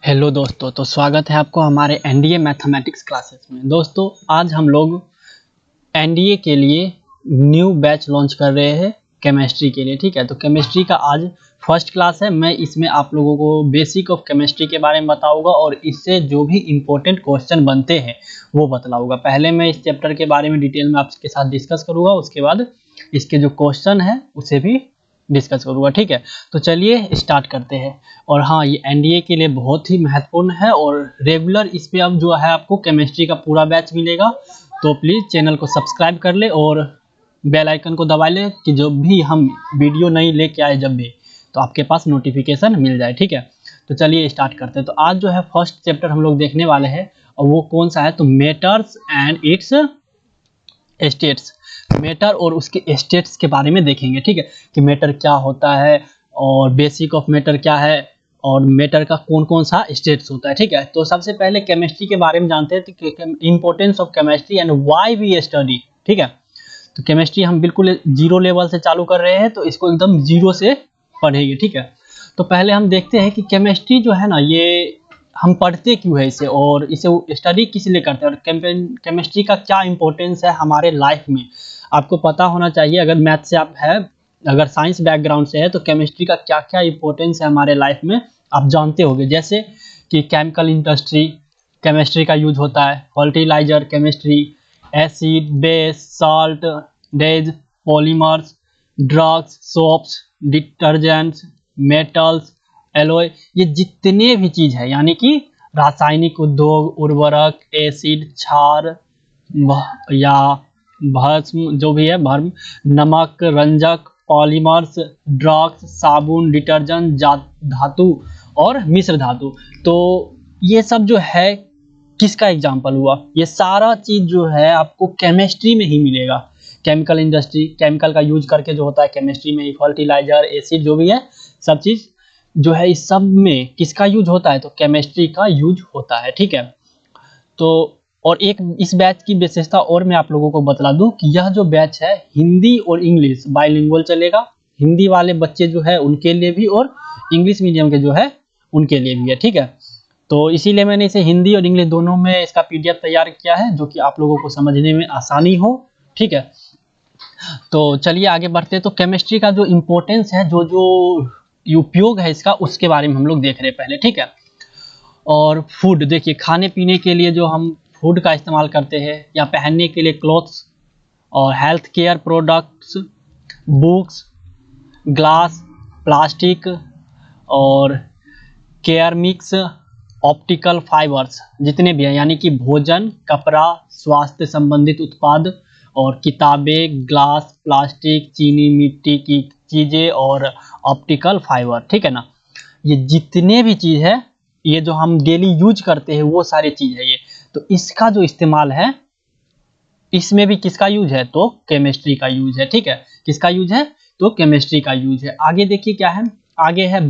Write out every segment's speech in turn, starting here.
Hello दोस्तों, तो स्वागत है आपको हमारे एनडीए मैथमेटिक्स क्लासेस में। दोस्तों, आज हम लोग एनडीए के लिए न्यू बैच लॉन्च कर रहे हैं केमिस्ट्री के लिए। ठीक है, तो केमिस्ट्री का आज फर्स्ट क्लास है। मैं इसमें आप लोगों को बेसिक ऑफ केमिस्ट्री के बारे में बताऊंगा और इससे जो भी इम्पोर्टेंट क्वेश्चन बनते हैं वो बतलाऊंगा। पहले मैं इस चैप्टर के बारे में डिटेल में आपके साथ डिस्कस करूँगा, उसके बाद इसके जो क्वेश्चन है उसे भी डिस्कस करूँगा। ठीक है, तो चलिए स्टार्ट करते हैं। और हाँ, ये एनडीए के लिए बहुत ही महत्वपूर्ण है और रेगुलर इस पे अब जो है आपको केमिस्ट्री का पूरा बैच मिलेगा। तो प्लीज़ चैनल को सब्सक्राइब कर ले और बेल आइकन को दबा ले कि जब भी हम वीडियो नई लेके आए जब भी तो आपके पास नोटिफिकेशन मिल जाए। ठीक है, तो चलिए स्टार्ट करते हैं। तो आज जो है फर्स्ट चैप्टर हम लोग देखने वाले हैं और वो कौन सा है, तो matters and it's states. Matter और उसके स्टेट्स के बारे में देखेंगे। ठीक है, कि मैटर क्या होता है और बेसिक ऑफ मैटर क्या है और मैटर का कौन कौन सा स्टेट्स होता है। ठीक है, तो सबसे पहले केमिस्ट्री के बारे में जानते हैं, तो importance of chemistry and why we study. ठीक है, तो केमिस्ट्री हम बिल्कुल जीरो लेवल से चालू कर रहे हैं, तो इसको एकदम जीरो से पढ़ेंगे। ठीक है, तो पहले हम देखते हैं कि केमिस्ट्री जो है ना, ये हम पढ़ते क्यों है इसे और इसे स्टडी किस लिए करते हैं और केमिस्ट्री का क्या इंपॉर्टेंस है हमारे लाइफ में। आपको पता होना चाहिए, अगर मैथ से आप है, अगर साइंस बैकग्राउंड से है, तो केमिस्ट्री का क्या क्या इंपॉर्टेंस है हमारे लाइफ में आप जानते होंगे। जैसे कि केमिकल इंडस्ट्री केमिस्ट्री का यूज होता है, fertiliser chemistry, acid, base, salt, dyes, polymers, drugs, soaps, detergents, metals, alloy, ये जितने भी चीज है यानी कि रासायनिक उद्योग, उर्वरक, एसिड, क्षार या भस्म, जो भी है भर्म, नमक, रंजक, पॉलीमर्स, ड्रग्स, साबुन, डिटर्जेंट, धातु और मिश्र धातु। तो ये सब जो है किसका एग्जाम्पल हुआ, ये सारा चीज जो है आपको केमिस्ट्री में ही मिलेगा। केमिकल इंडस्ट्री, केमिकल का यूज करके जो होता है केमिस्ट्री में ही, फर्टिलाइजर, एसिड, जो भी है सब चीज जो है इस सब में किसका यूज होता है, तो केमिस्ट्री का यूज होता है। ठीक है, तो और एक इस बैच की विशेषता और मैं आप लोगों को बतला दूं कि यह जो बैच है हिंदी और इंग्लिश बाइलिंगुअल चलेगा। हिंदी वाले बच्चे जो है उनके लिए भी और इंग्लिश मीडियम के जो है उनके लिए भी है। ठीक है, तो इसीलिए मैंने इसे हिंदी और इंग्लिश दोनों में इसका पीडीएफ तैयार किया है, जो कि आप लोगों को समझने में आसानी हो। ठीक है, तो चलिए आगे बढ़ते हैं। तो केमिस्ट्री का जो इम्पोर्टेंस है, जो जो उपयोग है इसका, उसके बारे में हम लोग देख रहे हैं पहले। ठीक है, और फूड देखिए, खाने पीने के लिए जो हम फूड का इस्तेमाल करते हैं या पहनने के लिए क्लॉथ्स, और health care products, books, glass, plastic और केयर मिक्स, ऑप्टिकल फाइबर्स, जितने भी हैं यानी कि भोजन, कपड़ा, स्वास्थ्य संबंधित उत्पाद और किताबें, ग्लास, प्लास्टिक, चीनी मिट्टी की चीज़ें और ऑप्टिकल फाइबर। ठीक है ना, ये जितने भी चीज़ है, ये जो हम डेली यूज करते हैं वो सारी चीज़ है ये। तो इसका जो इस्तेमाल है, इसमें भी किसका यूज है, तो केमिस्ट्री का यूज है। ठीक है, किसका यूज है, तो केमिस्ट्री का यूज है। आगे देखिए क्या है, आगे है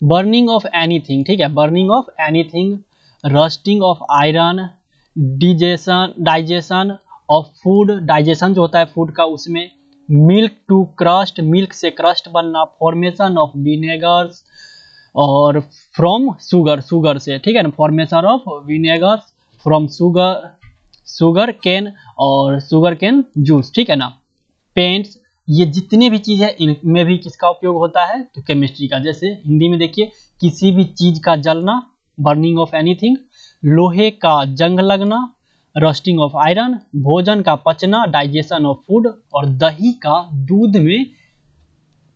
बर्निंग ऑफ एनीथिंग। ठीक है, burning of anything, rusting of iron, digestion of food, digestion जो होता है फूड का उसमें, मिल्क टू क्रस्ट, मिल्क से क्रस्ट बनना, फॉर्मेशन ऑफ विनेगर्स और फ्रॉम शुगर, शुगर से। ठीक है ना, formation of vinegars from sugar, sugar cane और शुगर केन जूस। ठीक है ना, पेंट्स, ये जितने भी चीज है इनमें भी किसका उपयोग होता है, तो केमिस्ट्री का। जैसे हिंदी में देखिए, किसी भी चीज का जलना, बर्निंग ऑफ एनीथिंग, लोहे का जंग लगना, रस्टिंग ऑफ आयरन, भोजन का पचना, डाइजेशन ऑफ फूड, और दही का दूध में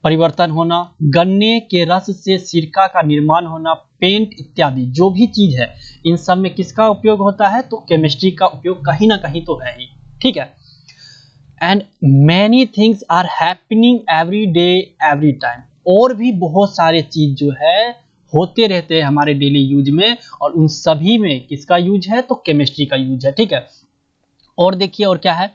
परिवर्तन होना, गन्ने के रस से सिरका का निर्माण होना, पेंट इत्यादि जो भी चीज है इन सब में किसका उपयोग होता है, तो केमिस्ट्री का उपयोग कहीं ना कहीं तो है ही। ठीक है, and many things are happening every day every time, और भी बहुत सारे चीज जो है होते रहते हैं हमारे डेली यूज में, और उन सभी में किसका यूज है, तो केमिस्ट्री का यूज है। ठीक है, और देखिए और क्या है,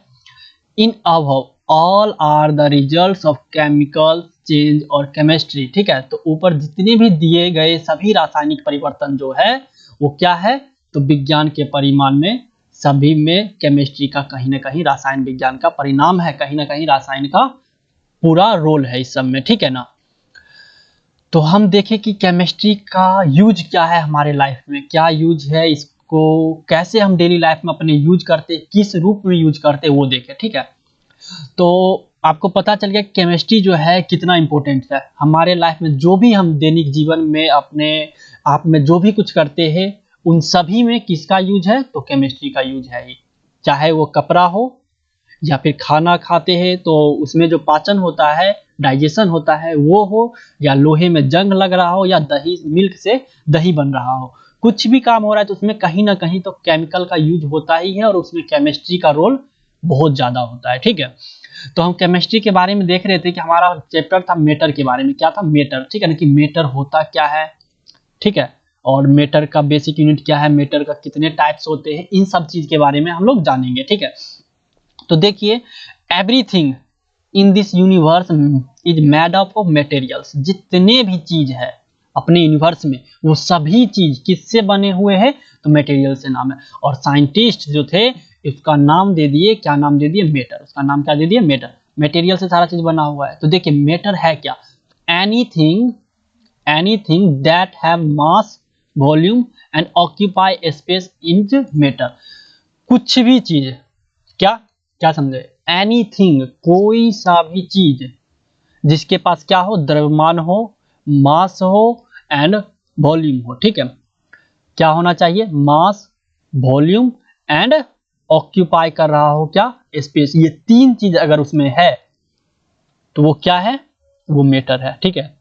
in above all are the results of chemical change और केमिस्ट्री। ठीक है, तो ऊपर जितने भी दिए गए सभी रासायनिक परिवर्तन जो है वो क्या है, तो विज्ञान के परिमाण में सभी में केमिस्ट्री का कहीं ना कहीं, रासायन विज्ञान का परिणाम है, कहीं ना कहीं रासायन का पूरा रोल है इस सब में। ठीक है ना, तो हम देखें कि केमिस्ट्री का यूज क्या है हमारे लाइफ में, क्या यूज है, इसको कैसे हम डेली लाइफ में अपने यूज करते, किस रूप में यूज करते वो देखें। ठीक है, तो आपको पता चल गया केमिस्ट्री जो है कितना इम्पोर्टेंट है हमारे लाइफ में। जो भी हम दैनिक जीवन में अपने आप में जो भी कुछ करते हैं उन सभी में किसका यूज है, तो केमिस्ट्री का यूज है ही। चाहे वो कपड़ा हो या फिर खाना खाते हैं तो उसमें जो पाचन होता है, डाइजेशन होता है वो हो, या लोहे में जंग लग रहा हो, या दही मिल्क से दही बन रहा हो, कुछ भी काम हो रहा है तो उसमें कहीं ना कहीं तो केमिकल का यूज होता ही है और उसमें केमिस्ट्री का रोल बहुत ज़्यादा होता है। ठीक है, तो हम केमिस्ट्री के बारे में देख रहे थे कि हमारा चैप्टर था मेटर के बारे में। क्या था? मेटर। ठीक है ना, कि मेटर होता क्या है। ठीक है, और मेटर का बेसिक यूनिट क्या है, मेटर का कितने टाइप्स होते हैं, इन सब चीज के बारे में हम लोग जानेंगे। ठीक है, तो देखिए everything in this universe is made up of materials. जितने भी चीज है अपने यूनिवर्स में वो सभी चीज किससे बने हुए हैं, तो मटेरियल से नाम है। और साइंटिस्ट जो थे इसका नाम दे दिए, क्या नाम दे दिए, मेटर। उसका नाम क्या दे दिए, मेटर। मटेरियल से सारा चीज बना हुआ है। तो देखिए मेटर है क्या, anything that have mass, volume and occupy space in matter. कुछ भी चीज, क्या क्या समझे, एनीथिंग कोई सा भी चीज जिसके पास क्या हो, द्रव्यमान हो, मास हो एंड वॉल्यूम हो। ठीक है, क्या होना चाहिए, मास, वॉल्यूम एंड ऑक्यूपाई कर रहा हो क्या, स्पेस। ये तीन चीज अगर उसमें है तो वो क्या है, वो मैटर है। ठीक है,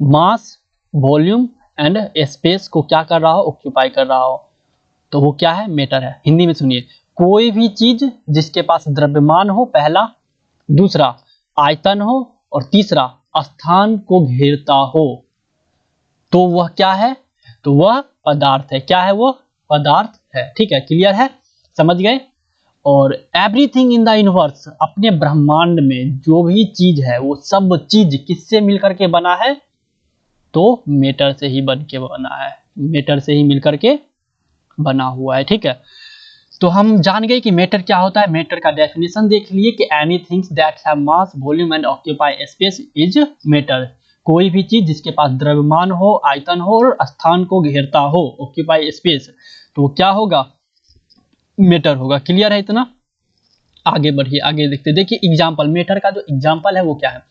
मास, वॉल्यूम एंड स्पेस को क्या कर रहा हो, ऑक्यूपाई कर रहा हो, तो वो क्या है, मैटर है। हिंदी में सुनिए, कोई भी चीज जिसके पास द्रव्यमान हो पहला, दूसरा आयतन हो और तीसरा स्थान को घेरता हो तो वह क्या है, तो वह पदार्थ है। क्या है, वो पदार्थ है। ठीक है, क्लियर है, समझ गए। और एवरीथिंग इन द यूनिवर्स, अपने ब्रह्मांड में जो भी चीज है वो सब चीज किससे मिलकर के बना है, तो मैटर से ही बन के बना है, मैटर से ही मिलकर के बना हुआ है। ठीक है, तो हम जान गए कि मैटर क्या होता है। मैटर का डेफिनेशन देख लिए कि anything that have mass, volume and occupy space is matter. कोई भी चीज जिसके पास द्रव्यमान हो, आयतन हो और स्थान को घेरता हो, ऑक्यूपाई स्पेस, तो क्या होगा, मैटर होगा। क्लियर है इतना, आगे बढ़िए, आगे देखते। देखिए एग्जाम्पल, मैटर का जो एग्जाम्पल है वो क्या है,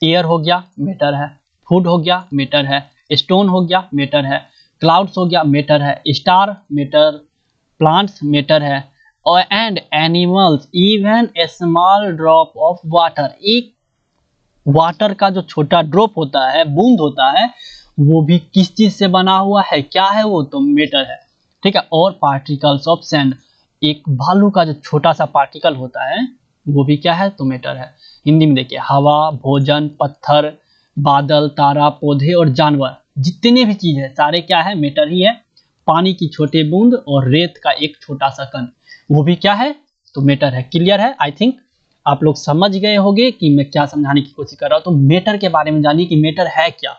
एयर हो गया मैटर है, फूड हो गया मैटर है, स्टोन हो गया मैटर है, क्लाउड्स हो गया मैटर है, स्टार मैटर, प्लांट्स मैटर है, और and animals, even a small drop of water. एक वाटर का जो छोटा ड्रॉप होता है, बूंद होता है, वो भी किस चीज से बना हुआ है, क्या है वो, तो मैटर है। ठीक है, और पार्टिकल्स ऑफ सैंड, एक बालू का जो छोटा सा पार्टिकल होता है वो भी क्या है, तो मैटर है। हिंदी में देखिए, हवा, भोजन, पत्थर, बादल, तारा, पौधे और जानवर, जितने भी चीज है सारे क्या है, मैटर ही है। पानी की छोटे बूंद और रेत का एक छोटा सा कण, वो भी क्या है, तो मैटर है। क्लियर है, आई थिंक आप लोग समझ गए होंगे कि मैं क्या समझाने की कोशिश कर रहा हूं। तो मैटर के बारे में जानिए कि मैटर है क्या।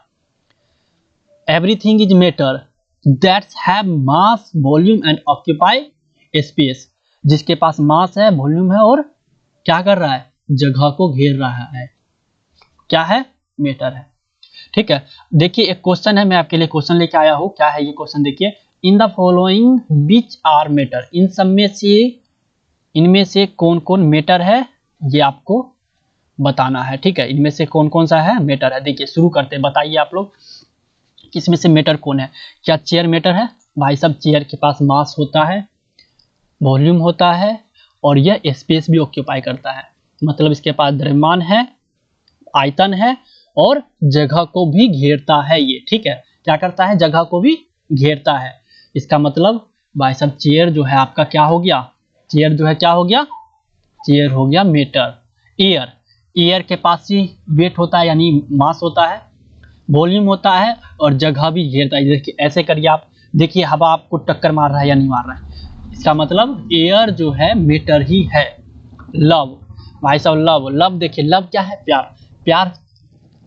Everything is matter that have mass, volume and occupy space. जिसके पास मास है, वॉल्यूम है और क्या कर रहा है, जगह को घेर रहा है, क्या है, मैटर है। ठीक है, देखिए एक क्वेश्चन है, मैं आपके लिए क्वेश्चन लेके आया हूं। क्या है ये क्वेश्चन, देखिए, in the following which are matter. इन सब में से, इनमें से कौन कौन मैटर है ये आपको बताना है। ठीक है, इनमें से कौन कौन सा है, मैटर है। देखिए शुरू करते हैं, बताइए आप लोग किसमें से मैटर कौन है। क्या चेयर मैटर है, भाई साहब चेयर के पास मास होता है, वॉल्यूम होता है और यह स्पेस भी ऑक्यूपाई करता है, मतलब इसके पास द्रव्यमान है, आयतन है और जगह को भी घेरता है ये। ठीक है, क्या करता है, जगह को भी घेरता है। इसका मतलब भाई साहब चेयर जो है आपका क्या हो गया, चेयर जो है क्या हो गया, चेयर हो गया मैटर। एयर, एयर के पास ही वेट होता है यानी मास होता है, वॉल्यूम होता है और जगह भी घेरता है। देखिए ऐसे करिए आप, देखिए हवा आपको टक्कर मार रहा है या नहीं मार रहा है, इसका मतलब एयर जो है मैटर ही है। लव, भाई साहब लव, लव देखिए, लव क्या है, प्यार। प्यार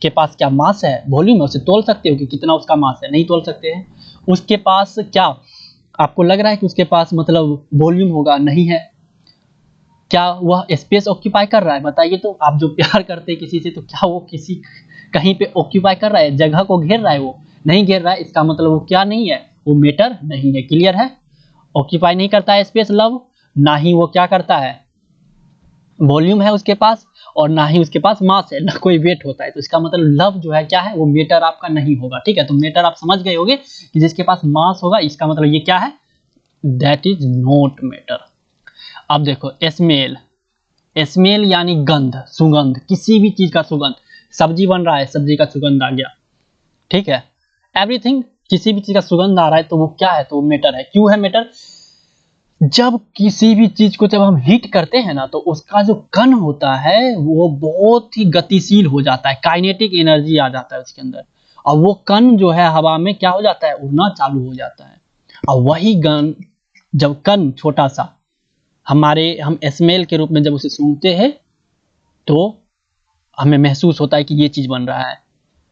के पास क्या मास है, वॉल्यूम है, उसे तोल सकते हो कि कितना उसका मास है, नहीं तोल सकते हैं। उसके पास क्या, आपको लग रहा है कि उसके पास मतलब वॉल्यूम होगा, नहीं है। क्या वह स्पेस ऑक्यूपाई कर रहा है, बताइए। तो आप जो प्यार करते हैं किसी से, तो क्या वो किसी कहीं पे ऑक्यूपाई कर रहा है, जगह को घेर रहा है, वो नहीं घेर रहा है, इसका मतलब वो क्या नहीं है, वो मैटर नहीं है। क्लियर है? ऑक्यूपाई नहीं करता है स्पेस लव, ना ही वो क्या करता है, वॉल्यूम है उसके पास, और ना ही उसके पास मास है, ना कोई वेट होता है। तो इसका मतलब लव जो है क्या है, वो मैटर आपका नहीं होगा। ठीक है, तो मैटर आप समझ गए होंगे कि जिसके पास मास होगा, इसका मतलब ये क्या है, दैट इज नॉट मैटर। अब देखो स्मेल, स्मेल यानी गंध, सुगंध, किसी भी चीज का सुगंध, सब्जी बन रहा है, सब्जी का सुगंध आ गया। ठीक है, एवरीथिंग, किसी भी चीज का सुगंध आ रहा है तो वो क्या है, तो वो मैटर है। क्यों है मैटर? जब किसी भी चीज को जब हम हीट करते हैं ना, तो उसका जो कण होता है वो बहुत ही गतिशील हो जाता है, काइनेटिक एनर्जी आ जाता है उसके अंदर, और वो कण जो है हवा में क्या हो जाता है, उड़ना चालू हो जाता है। और वही कण, जब कण छोटा सा हम स्मेल के रूप में जब उसे सूंघते हैं तो हमें महसूस होता है कि ये चीज बन रहा है।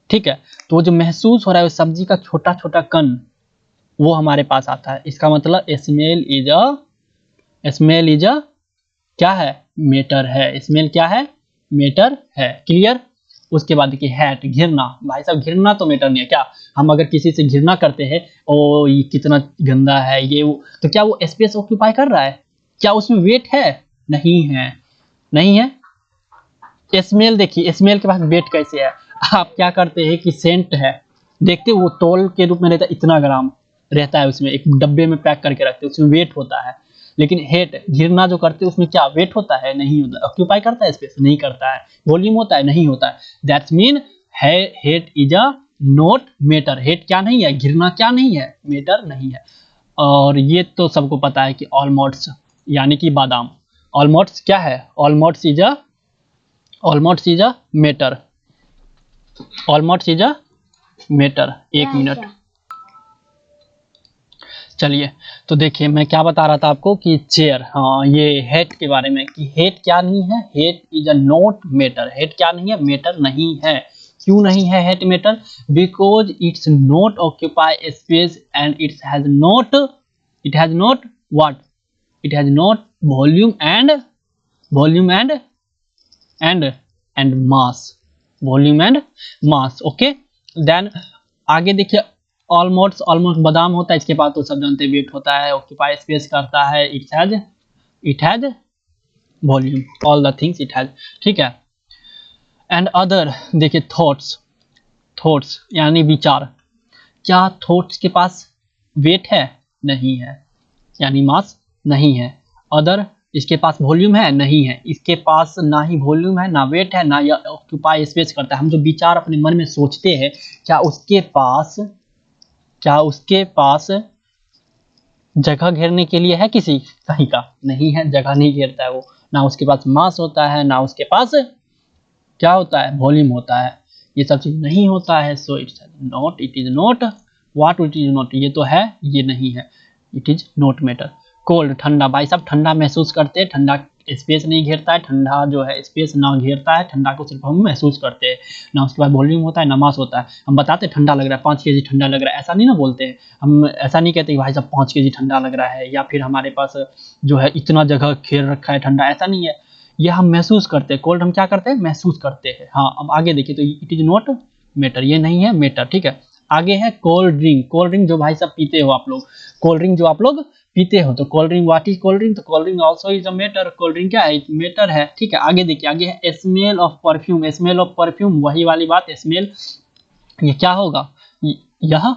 ठीक है, तो वो जो महसूस हो रहा है, वो सब्जी का छोटा छोटा कण, वो हमारे पास आता है। इसका मतलब स्मेल इज अ क्या है, मैटर है। स्मेल क्या है, मैटर है। क्लियर? उसके बाद देखिए हैट, घिरना। भाई साहब घिरना तो मैटर नहीं है क्या? हम अगर किसी से घिरना करते हैं, ओ ये कितना गंदा है ये वो, तो क्या वो स्पेस ऑक्यूपाई कर रहा है? क्या उसमें वेट है? नहीं है, नहीं है। स्मेल देखिए, स्मेल के पास वेट कैसे है? आप क्या करते हैं कि सेंट है, देखते वो तौल के रूप में रहता है, इतना ग्राम रहता है उसमें, एक डब्बे में पैक करके रखते हैं, उसमें वेट होता है। लेकिन हेट, घिरना जो करते हैं, उसमें क्या वेट होता है? नहीं होता। ऑक्यूपाई करता है स्पेस? नहीं करता है। वॉल्यूम होता है? नहीं होता है। That's mean hate is a not matter. Heat क्या नहीं है, घिरना क्या नहीं है, मैटर नहीं है। और ये तो सबको पता है कि ऑलमोस्ट यानी कि बादाम, ऑलमोस्ट क्या है, almost is a matter, almost is a matter. एक मिनट, चलिए। तो देखिए मैं क्या बता रहा था आपको कि चेयर, हाँ ये हेट के बारे में, कि हेट क्या नहीं है, heat is a not matter. Heat क्या नहीं है, मैटर नहीं है। क्यों नहीं है heat matter? Because it's not occupy space and it has not what, it has not volume and mass, volume and mass. Okay, then आगे देखिए, ऑलमोस्ट बादाम होता है, इसके बाद तो सब जानते हैं वेट होता है, ऑक्यूपाई स्पेस करता है, it has volume, all the things it has. ठीक है, एंड अदर देखिए थॉट्स यानी विचार। क्या थॉट्स के पास वेट है? नहीं है, यानी मास नहीं है। अदर, इसके पास वॉल्यूम है? नहीं है। इसके पास ना ही वॉल्यूम है, ना वेट है, ना ये ऑक्यूपाई स्पेस करता है। हम जो विचार अपने मन में सोचते हैं, क्या उसके पास जगह घेरने के लिए है किसी कहीं का? नहीं है, जगह नहीं घेरता है वो। ना उसके पास मास होता है, ना उसके पास क्या होता है, वॉल्यूम होता है। ये सब चीज नहीं होता है। So it is not what, it is not, ये तो है, ये नहीं है, it is not matter. Cold, ठंडा। भाई साहब ठंडा महसूस करते हैं, ठंडा स्पेस नहीं घेरता है, ठंडा जो है स्पेस ना घेरता है, ठंडा को सिर्फ हम महसूस करते हैं। ना उसके बाद वॉल्यूम होता है, ना मास होता है। हम बताते हैं ठंडा लग रहा है, 5 kg ठंडा लग रहा है, ऐसा नहीं ना बोलते हैं। हम ऐसा नहीं कहते कि भाई साहब 5 kg ठंडा लग रहा है, या फिर हमारे पास जो है इतना जगह घेर रखा है ठंडा, ऐसा नहीं है। ये हम महसूस करते हैं। कोल्ड हम क्या करते हैं, महसूस करते हैं। हाँ, अब आगे देखिए, तो इट इज नॉट मैटर, ये नहीं है मैटर। ठीक है, आगे है कोल्ड ड्रिंक। कोल्ड ड्रिंक जो भाई साहब पीते हो आप लोग, कोल्ड ड्रिंक जो आप लोग पीते हो, तो cold drink, what is cold drink? तो cold drink also is a matter. Cold drink क्या है, मैटर है। ठीक है, आगे देखिए, आगे है smell of perfume. Smell of perfume, वही वाली बात, स्मेल ये क्या होगा, यह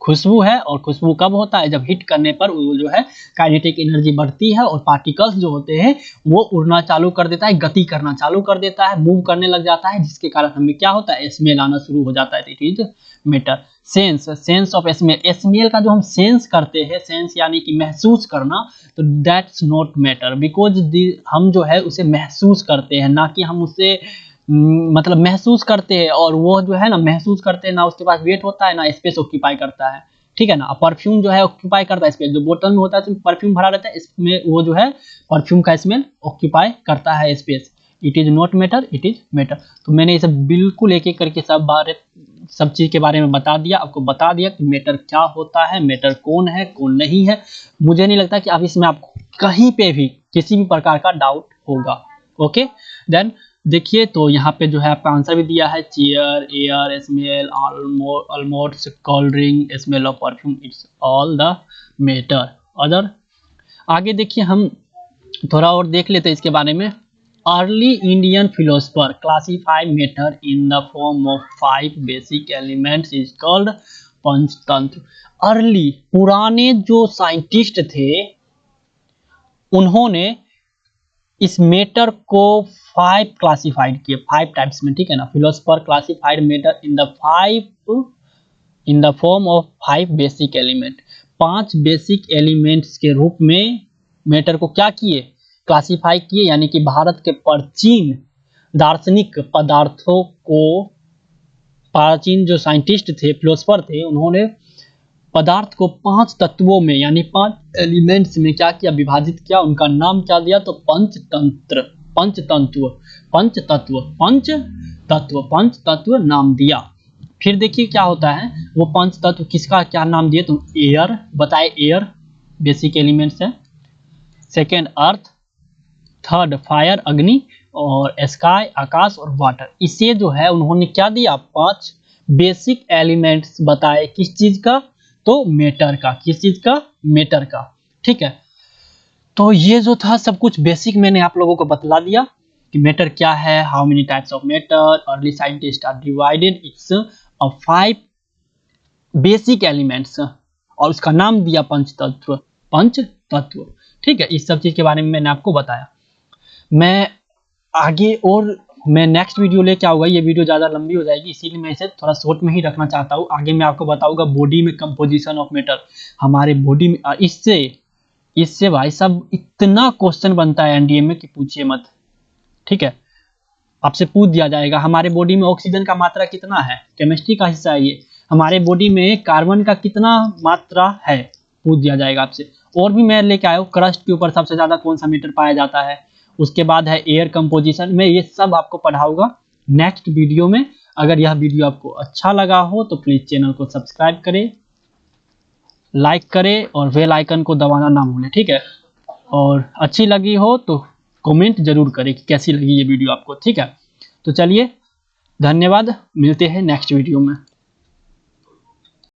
खुशबू है। और खुशबू कब होता है, जब हिट करने पर वो जो है काइनेटिक एनर्जी बढ़ती है, और पार्टिकल्स जो होते हैं वो उड़ना चालू कर देता है, गति करना चालू कर देता है, मूव करने लग जाता है, जिसके कारण हमें क्या होता है, स्मेल आना शुरू हो जाता है। It is matter. Sense of smell, smell का जो हम सेंस करते हैं, सेंस यानी कि महसूस करना, तो दैट्स नॉट मैटर, बिकॉज हम जो है उसे महसूस करते हैं, ना कि हम उसे मतलब महसूस करते हैं। और वो जो है ना महसूस करते हैं, ना उसके पास वेट होता है, ना स्पेस ऑक्यूपाई करता है। ठीक है ना, परफ्यूम जो है ऑक्यूपाई करता है स्पेस, जो बोतल में होता है उसमें परफ्यूम भरा रहता है, इसमें वो जो है परफ्यूम का स्मेल ऑक्यूपाई करता है space. It is not matter, it is matter. तो मैंने इसे बिल्कुल एक एक करके सब चीज के बारे में बता दिया, आपको बता दिया कि मैटर क्या होता है, मैटर कौन है कौन नहीं है। मुझे नहीं लगता कि अब इसमें आपको कहीं पे भी किसी भी प्रकार का डाउट होगा। ओके, देन देखिए तो यहाँ पे जो है आपका आंसर भी दिया है, chair, air, smell, almost, cold drink, smell of perfume, it's all the matter. Other आगे देखिए हम थोड़ा और देख लेते हैं इसके बारे में। Early Indian philosopher classified matter in the form of 5 basic elements is called Panchatantra. Early पुराने जो साइंटिस्ट थे उन्होंने इस मैटर को 5 क्लासिफाइड किए, 5 टाइप्स में, ठीक है ना। Philosopher classified matter in the form of 5 basic element, 5 basic elements के रूप में मैटर को क्या किए, क्लासिफाई किए। यानी कि भारत के प्राचीन दार्शनिक पदार्थों को, प्राचीन जो साइंटिस्ट थे, फिलोसफर थे, उन्होंने पदार्थ को 5 तत्वों में यानी 5 एलिमेंट्स में क्या किया, विभाजित किया। उनका नाम क्या दिया, तो पंचतंत्र, पंचतत्व, पंचतत्व, पंचतत्व, पंचतत्व नाम दिया। फिर देखिए क्या होता है, वो पंचतत्व किसका क्या नाम दिए, तो एयर बताए, एयर बेसिक एलिमेंट्स है। सेकेंड अर्थ, थर्ड फायर अग्नि, और स्काई आकाश, और वाटर। इसे जो है उन्होंने क्या दिया, 5 बेसिक एलिमेंट्स बताए, किस चीज का, तो मैटर का। किस चीज का, मैटर का, ठीक है। तो ये जो था सब कुछ बेसिक मैंने आप लोगों को बतला दिया कि मैटर क्या है, how many types of matter, early scientist are divided it's a 5 basic elements, और उसका नाम दिया पंचतत्व, पंचतत्व, ठीक है। इस सब चीज के बारे में मैंने आपको बताया। मैं आगे और मैं नेक्स्ट वीडियो लेके आऊँगा, ये वीडियो ज़्यादा लंबी हो जाएगी, इसीलिए मैं इसे थोड़ा शॉर्ट में ही रखना चाहता हूँ। आगे मैं आपको बताऊँगा बॉडी में कंपोजिशन ऑफ मैटर, हमारे बॉडी में इससे भाई साहब इतना क्वेश्चन बनता है एनडीए में कि पूछिए मत, ठीक है। आपसे पूछ दिया जाएगा हमारे बॉडी में ऑक्सीजन का मात्रा कितना है, केमिस्ट्री का हिस्सा है ये। हमारे बॉडी में कार्बन का कितना मात्रा है, पूछ दिया जाएगा आपसे। और भी मैं लेके आया हूँ, क्रस्ट के ऊपर सबसे ज़्यादा कौन सा मैटर पाया जाता है, उसके बाद है एयर कंपोजिशन। मैं ये सब आपको पढ़ाऊंगा नेक्स्ट वीडियो में। अगर यह वीडियो आपको अच्छा लगा हो तो प्लीज़ चैनल को सब्सक्राइब करें, लाइक करें और बेल आइकन को दबाना ना भूलें, ठीक है। और अच्छी लगी हो तो कमेंट जरूर करें कि कैसी लगी ये वीडियो आपको, ठीक है। तो चलिए, धन्यवाद, मिलते हैं नेक्स्ट वीडियो में।